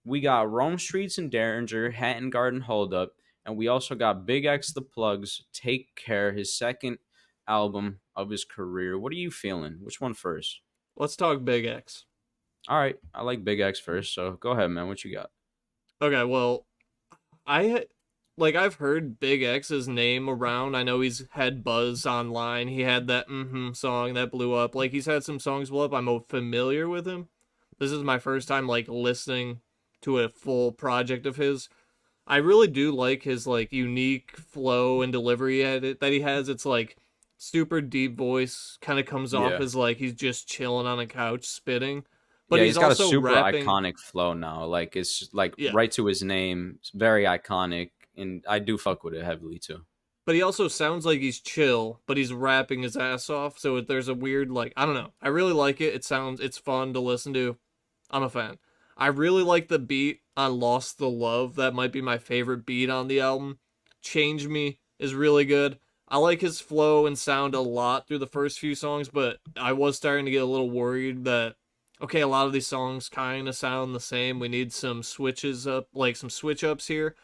we got Rome Streetz Daringer, Hatton Garden Holdup, and we also got BigXthaPlug's Take Care, his second album of his career. What are you feeling? Which one first? Let's talk Big X. All right, I like Big X first, so go ahead, man. What you got? Okay, well, I I've heard Big X's name around. I know he's had buzz online. He had that song that blew up. Like he's had some songs blow up. I'm familiar with him. This is my first time like listening to a full project of his. I really do like his like unique flow and delivery at it that he has. It's like super deep voice, kind of comes off Yeah. as like he's just chilling on a couch spitting, but Yeah, he's he's got a also super rapping. iconic flow now. Like it's like Yeah, right to his name. It's very iconic, and I do fuck with it heavily too. but he also sounds like he's chill, but he's rapping his ass off. So there's a weird like I don't know. I really like it. It's fun to listen to. I'm a fan. I really like the beat on Lost the Love. That might be my favorite beat on the album. Change Me is really good. I like his flow and sound a lot through the first few songs, but I was starting to get a little worried that okay, a lot of these songs kind of sound the same. We need some switches up, like some switch ups here.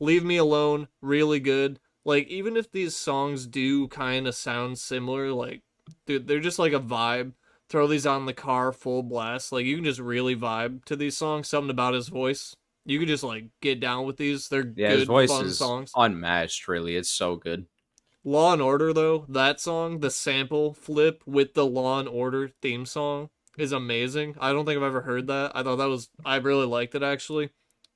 Leave Me Alone, really good. Like even if these songs do kind of sound similar, like dude, they're just like a vibe. Throw these on the car full blast. Like you can just really vibe to these songs. Something about his voice. You can just like get down with these. They're Yeah, his good, voice fun is songs. unmatched. Really, it's so good. Law and Order though, that song, the sample flip with the Law and Order theme song is amazing. I don't think I've ever heard that. I really liked it actually.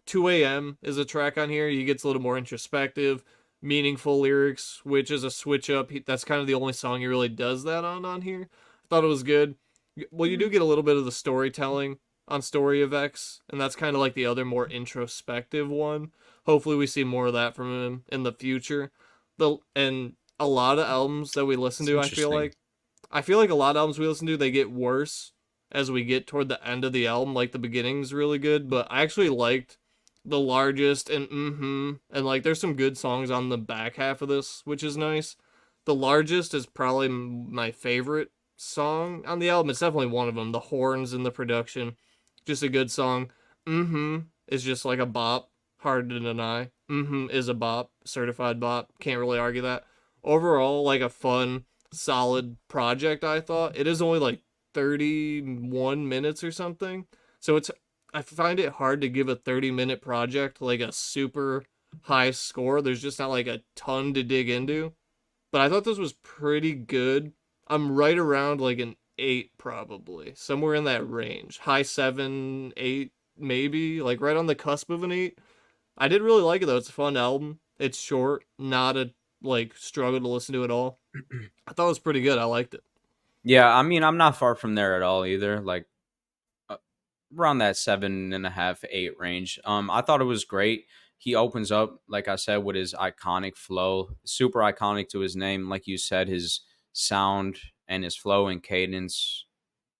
2 a.m. is a track on here. He gets a little more introspective, meaningful lyrics, which is a switch up. That's kind of the only song he really does that on here. I thought it was good. Well, you do get a little bit of the storytelling on Story of X, and that's kind of like the other more introspective one. Hopefully, we see more of that from him in the future. And a lot of albums that we listen It's to, interesting. I feel like a lot of albums we listen to, they get worse as we get toward the end of the album. Like the beginning's really good, but I actually liked the largest and and like there's some good songs on the back half of this, which is nice. The largest is probably my favorite song on the album. It's definitely one of them. The horns and the production, just a good song. Is just like a bop, hard to deny. Is a bop, certified bop. Can't really argue that. Overall, like a fun, solid project. I thought it is only like 31 minutes or something, so it's I find it hard to give a 30-minute project like a super high score. There's just not like a ton to dig into. But I thought this was pretty good. I'm right around like an 8 probably. Somewhere in that range. High 7, 8 maybe, like right on the cusp of an 8. I did really like it though. It's a fun album. It's short, not a like struggle to listen to at all. I thought it was pretty good. I liked it. Yeah, I mean, I'm not far from there at all either. Like uh, around that 7.5, 8 range. I thought it was great. He opens up, like I said, with his iconic flow, super iconic to his name. Like you said, his sound and his flow and cadence.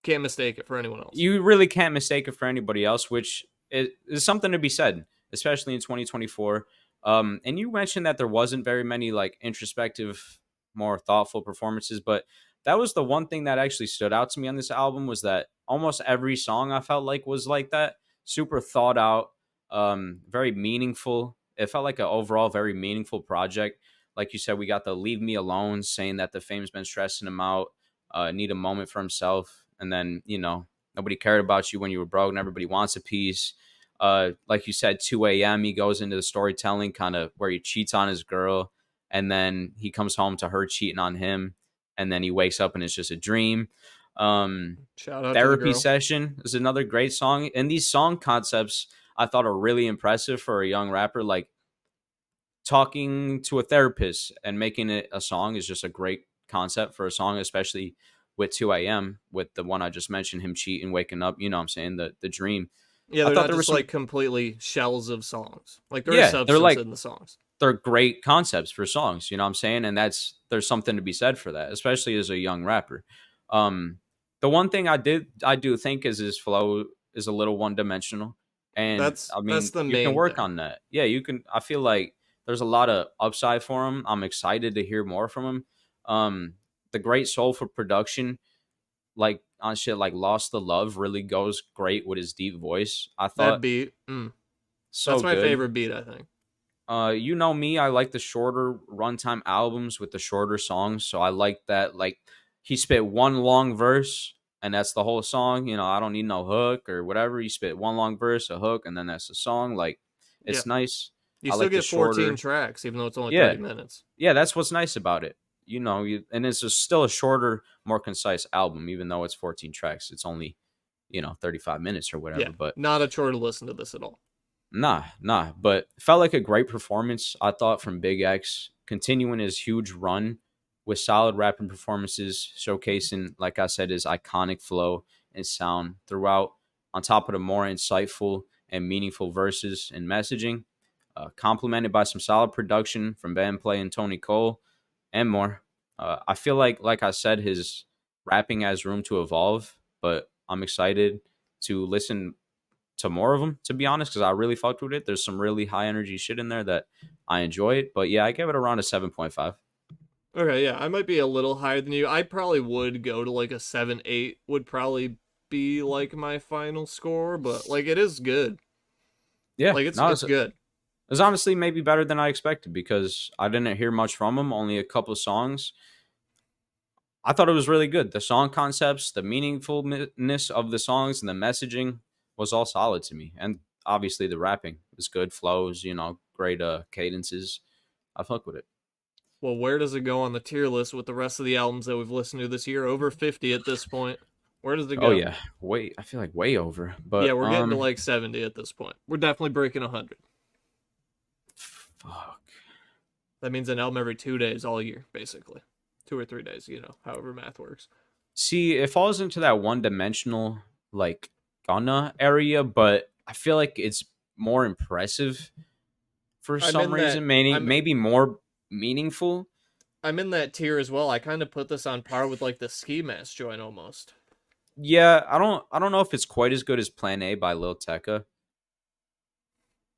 Can't mistake it for anyone else. You really can't mistake it for anybody else, which is something to be said, especially in 2024. And you mentioned that there wasn't very many like introspective, more thoughtful performances, but that was the one thing that actually stood out to me on this album was that almost every song I felt like was like that, super thought out, very meaningful. It felt like an overall very meaningful project. Like you said, we got the "Leave Me Alone" saying that the fame's been stressing him out, need a moment for himself, and then nobody cared about you when you were broke, and everybody wants a piece. Like you said, 2 a.m. He goes into the storytelling kind of where he cheats on his girl, and then he comes home to her cheating on him, and then he wakes up and it's just a dream. Um, Shout out to the Therapy girl. Session is another great song, and these song concepts I thought are really impressive for a young rapper. Like talking to a therapist and making it a song is just a great concept for a song, especially with 2 a.m. with the one I just mentioned, him cheating, waking up. You know what I'm saying? The dream. Yeah, I they're thought not there was just some, like completely shells of songs. Like there is yeah, substance in the songs. they're great concepts for songs. You know what I'm saying? And there's something to be said for that, especially as a young rapper. Um, the one thing I do think is his flow is a little one dimensional, and I That's mean the you can main work thing. on that. Yeah, you can. I feel like there's a lot of upside for him. I'm excited to hear more from him. The great soulful production, like on shit like Lost the Love really goes great with his deep voice. I That thought beat, so that's my good. favorite beat, I think. You know me, I like the shorter runtime albums with the shorter songs. So I like that. Like he spit one long verse and that's the whole song. You know, I don't need no hook or whatever. You spit one long verse, a hook, and then that's the song. Like Yeah. it's nice. You I still like the get 14 shorter. tracks, even though it's only Yeah, 30 minutes. yeah, that's what's nice about it. And it's still a shorter, more concise album, even though it's 14 tracks. It's only 35 minutes or Yeah. whatever. But Not a chore to listen to this at all. nah. But felt like a great performance, I thought, from Big X, continuing his huge run with solid rapping performances, showcasing, like I said, his iconic flow and sound throughout, on top of the more insightful and meaningful verses and messaging, complemented by some solid production from band play and Tony Cole and more. I feel like I said, his rapping has room to evolve, but I'm excited to listen to more of them, to be honest, because I really fucked with it. There's some really high energy shit in there that I enjoyed. But yeah, I gave it around a 7.5. Okay, yeah, I might be a little higher than you. I probably would go to like a 7, 8, would probably be like my final score, but like it is good. Yeah, Like it's no, it's good. it's honestly maybe better than I expected because I didn't hear much from him, only a couple songs. I thought it was really good. The song concepts, the meaningfulness of the songs, and the messaging was all solid to me. And obviously the rapping was good, flows, great cadences. I fuck with it. Well, where does it go on the tier list with the rest of the albums that we've listened to this year? Over 50 at this point. Where does it Oh go? yeah, way I feel like way over. Yeah, But we're getting to like 70 at this point. We're definitely breaking 100. fuck. That means an album every 2 days all year, basically. 2 or 3 days, however math works. See, it falls into that one dimensional like Gunna area, but I feel like it's more impressive for I'm some in that reason, maybe I'm maybe more meaningful. I'm in that tier as well. I kind of put this on par with like the Ski Mask joint almost. Yeah, I don't know if it's quite as good as Plan A by Lil Tecca,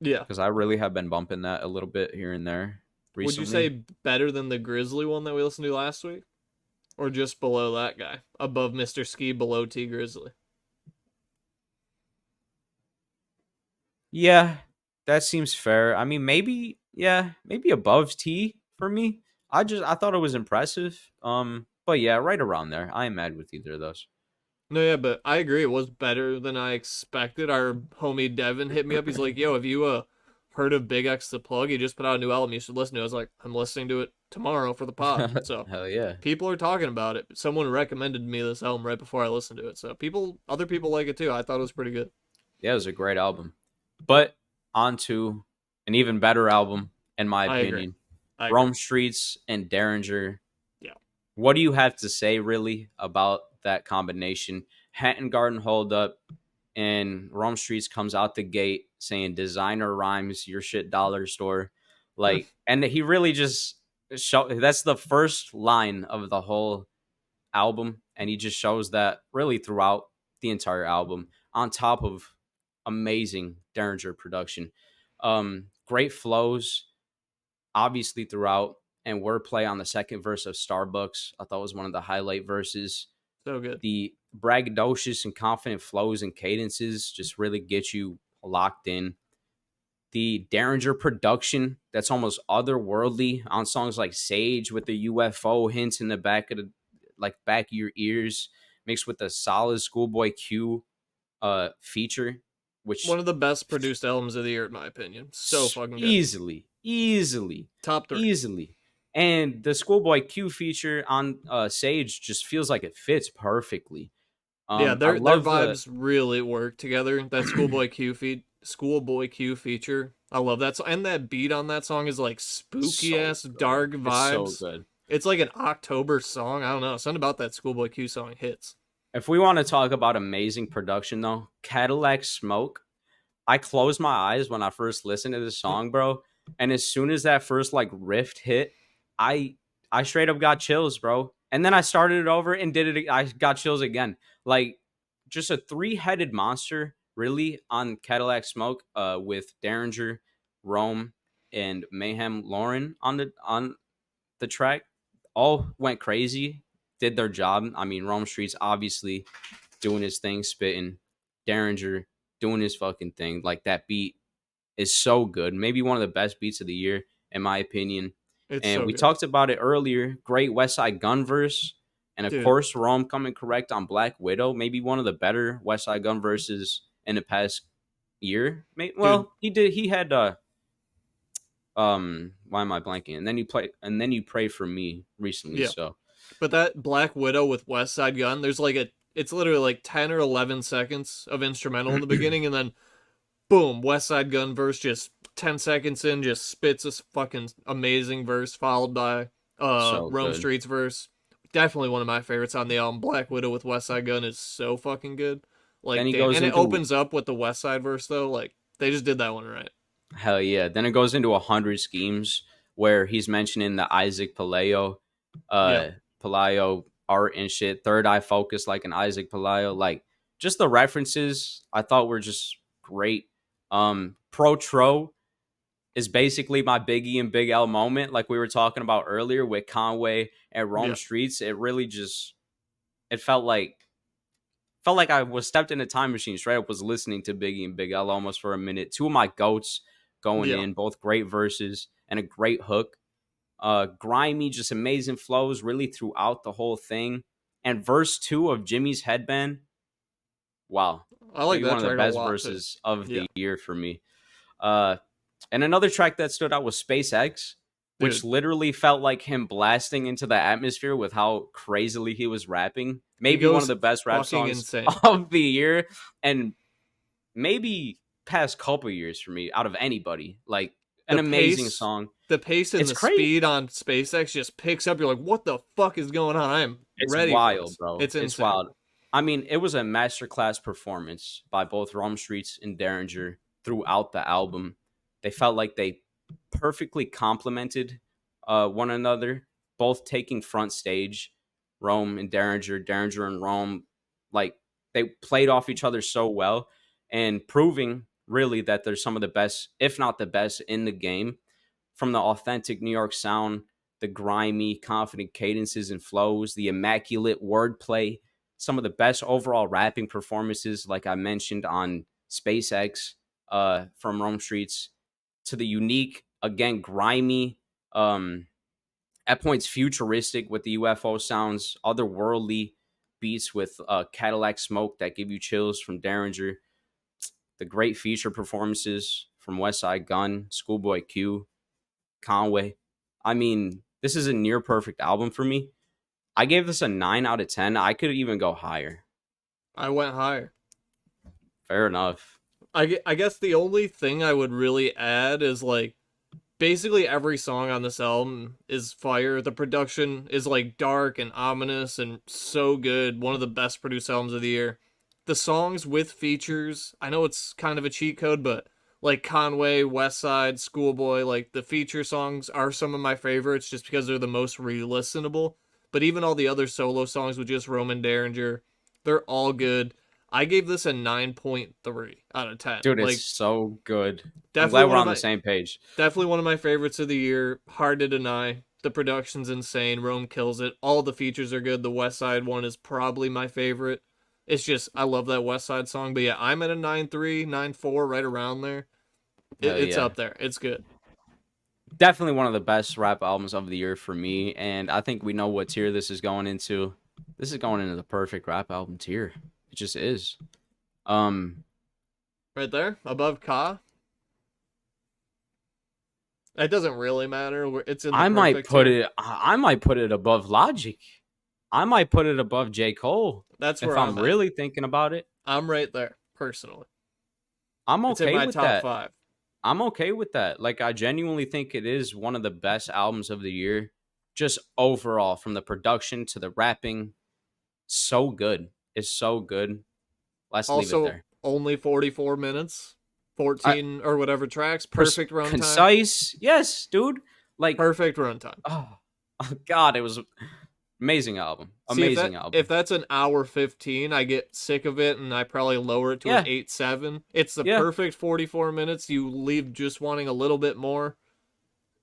Yeah. because I really have been bumping that a little bit here and there Would you recently. say better than the Grizzly one that we listened to last week? Or just below that guy? Above Mr. Ski, below T Grizzly. Yeah, that seems fair. I mean, maybe yeah, maybe above T for me. I thought it was impressive. But yeah, right around there. I am mad with either of those. No, yeah, but I agree. It was better than I expected. Our homie Devin hit me up. He's like, "Yo, have you heard of BigXthaPlug? He just put out a new album. You should listen to it." I was like, "I'm listening to it tomorrow for the pod." So Hell yeah. people are talking about it. Someone recommended me this album right before I listened to it. So other people like it too. I thought it was pretty good. Yeah, it was a great album. But on to an even better album, in my I agree. opinion. I agree. Rome Streetz and Daringer. Yeah. What do you have to say really about that combination? Hatton Garden Holdup and Rome Streetz comes out the gate saying designer rhymes, your shit dollar store. Like, and he really just that's the first line of the whole album, and he just shows that really throughout the entire album, on top of amazing Derringer production. Great flows, obviously throughout, and wordplay on the second verse of Starbucks. I thought was one of the highlight verses. So good. The braggadocious and confident flows and cadences just really get you locked in. The Derringer production that's almost otherworldly on songs like Sage with the UFO hints in the back of the back of your ears, mixed with a solid Schoolboy Q feature, which One of the best produced albums of the year, in my opinion. So fucking good. easily, Top 3. easily. And the Schoolboy Q feature on Sage just feels like it fits perfectly. Yeah, I their love the vibes really work together. That Schoolboy Q feature. I love that song. And that beat on that song is like spooky so ass good. dark It's so vibes. good. It's like an October song. I don't know. Something about that Schoolboy Q song hits. If we want to talk about amazing production, though, Cadillac Smoke. I closed my eyes when I first listened to this song, bro. And as soon as that first riff hit, I I straight up got chills, bro. And then I started it over and did it. I got chills again. Like just a three-headed monster, really, on Cadillac Smoke, with Derringer, Rome, and Mayhem Lauren on the track. All went crazy did their job. I mean, Rome Streetz obviously doing his thing, spitting. Daringer doing his fucking thing. Like, that beat is so good. Maybe one of the best beats of the year, in my opinion. It's And so we good. talked about it earlier. Great Westside Gunn verse. And of Dude. course, Rome coming correct on Black Widow. Maybe one of the better Westside Gunn verses in the past year. Dude, Well, he had why am I blanking? And then you pray for me recently. yeah. So But that Black Widow with Westside Gunn, there's like it's literally like 10 or 11 seconds of instrumental in the beginning, and then boom, Westside Gunn verse just 10 seconds in, just spits this fucking amazing verse, followed by so Rome good. Streetz verse. Definitely one of my favorites on the album. Black Widow with Westside Gunn is so fucking good. Then Like, he damn. goes And it into opens up with the Westside verse, though. Like, they just did that one right. hell yeah. Then it goes into 100 schemes where he's mentioning the Isaac Palayo, Yeah. uh, Palayo art and shit. Third eye focus like an Isaac Palayo. Like, just the references I thought were just great. Pro Tro is basically my Biggie and Big L moment, like we were talking about earlier with Conway and Rome Yeah. Streetz. It really just it felt like I was stepped in a time machine. Straight up was listening to Biggie and Big L almost for a minute. Two of my goats going Yeah. in, both great verses and a great hook. Grimy, just amazing flows really throughout the whole thing. And verse 2 of Jimmy's Headband, wow, I like maybe one that of the track a best lot, too. verses of Yeah. the year for me. Uh, and another track that stood out was SpaceX, which Dude, literally felt like him blasting into the atmosphere with how crazily he was rapping. he Maybe one of goes the best rap fucking songs insane. of the year, and maybe past couple years for me out of anybody. Like, an The amazing pace, song. the pace and It's the crazy. speed on SpaceX just picks up. You're like, what the fuck is going on? I am It's ready for wild, this. bro. It's It's insane. wild. I mean, it was a masterclass performance by both Rome Streetz and Daringer throughout the album. They felt like they perfectly complemented one another, both taking front stage. Rome and Daringer and Rome, like, they played off each other so well, and proving really that they're some of the best, if not the best, in the game. From the authentic New York sound, the grimy, confident cadences and flows, the immaculate wordplay, some of the best overall rapping performances, like I mentioned on SpaceX from Rome Streetz, to the unique, again, grimy, at points futuristic with the UFO sounds, otherworldly beats with Cadillac smoke that give you chills from Daringer, the great feature performances from Westside Gunn, Schoolboy Q, Conway. I mean, this is a near perfect album for me. I gave this a 9 out of 10. I could even go higher. I went higher. Fair enough. I guess the only thing I would really add is like basically every song on this album is fire. The production is like dark and ominous and so good. One of the best produced albums of the year. The songs with features, I know it's kind of a cheat code, but like Conway, Westside, Schoolboy, like the feature songs are some of my favorites just because they're the most re-listenable. But even all the other solo songs with just Roman Derringer, they're all good. I gave this a 9.3 out of 10. Dude, it's Like so good. I'm definitely glad we're one of on the my same page. definitely one of my favorites of the year. Hard to deny. The production's insane. Rome kills it. All the features are good. The West Side one is probably my favorite. It's just I love that West Side song. But yeah, I'm at a 9.3, 9.4, right around there. Hell It's yeah. up there. It's good. Definitely one of the best rap albums of the year for me. And I think we know what tier this is going into. This is going into the perfect rap album tier. It just is. Um, Right there, above Ka. It doesn't really matter. It's in the perfect tier. I might put it above Logic. I might put it above J. Cole. That's If where I'm I'm at. really thinking about it. I'm right there, personally. I'm It's in okay my with top that. 5. I'm okay with that. Like, I genuinely think it is one of the best albums of the year. Just overall, from the production to the rapping, so good. It's so good. Let's leave it Also, there. only 44 minutes, I, 14 or whatever tracks. Perfect runtime. concise, yes, dude. Like, Perfect runtime. oh God, it was amazing album. See Amazing if album. that's an hour 15, I get sick of it and I probably lower it to an Yeah, 8.7. It's the yeah. perfect 44 minutes. You leave just wanting a little bit more.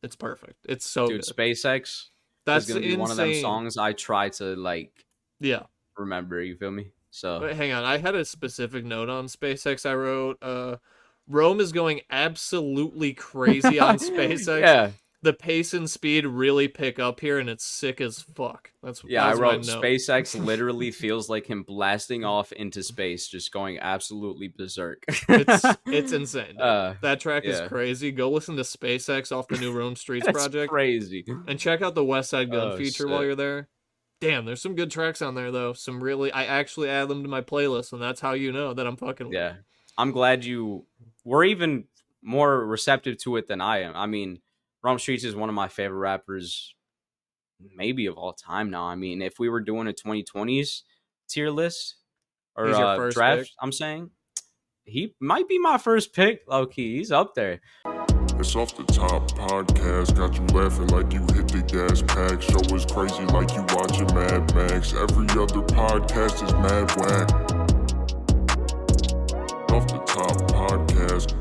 It's perfect. It's so Dude, good. SpaceX. is That's gonna be one of them insane. songs I try to like Yeah. remember. You feel me? So Wait, hang on. I had a specific note on SpaceX. I wrote, Rome is going absolutely crazy on SpaceX. yeah, The pace and speed really pick up here, and it's sick as fuck. That yeah. I was my wrote note. SpaceX literally feels like him blasting off into space, just going absolutely berserk. It's insane, dude. That track is Yeah, crazy. Go listen to SpaceX off the new Rome Streetz that's project, crazy. and check out the Westside Gunn Oh feature while shit. you're there. Damn, there's some good tracks on there though. Some really, I actually add them to my playlist, and that's how you know that I'm fucking with it. Yeah, I'm glad you were even more receptive to it than I am. I mean, Rome Streetz is one of my favorite rappers, maybe of all time now. I mean, if we were doing a 2020s tier list or He's your first pick. draft, I'm saying he might be my first pick. Low key, he's up there. It's Off the Top podcast, got you laughing like you hit the gas pack. Show is crazy like you watching Mad Max. Every other podcast is mad whack. Off the Top podcast.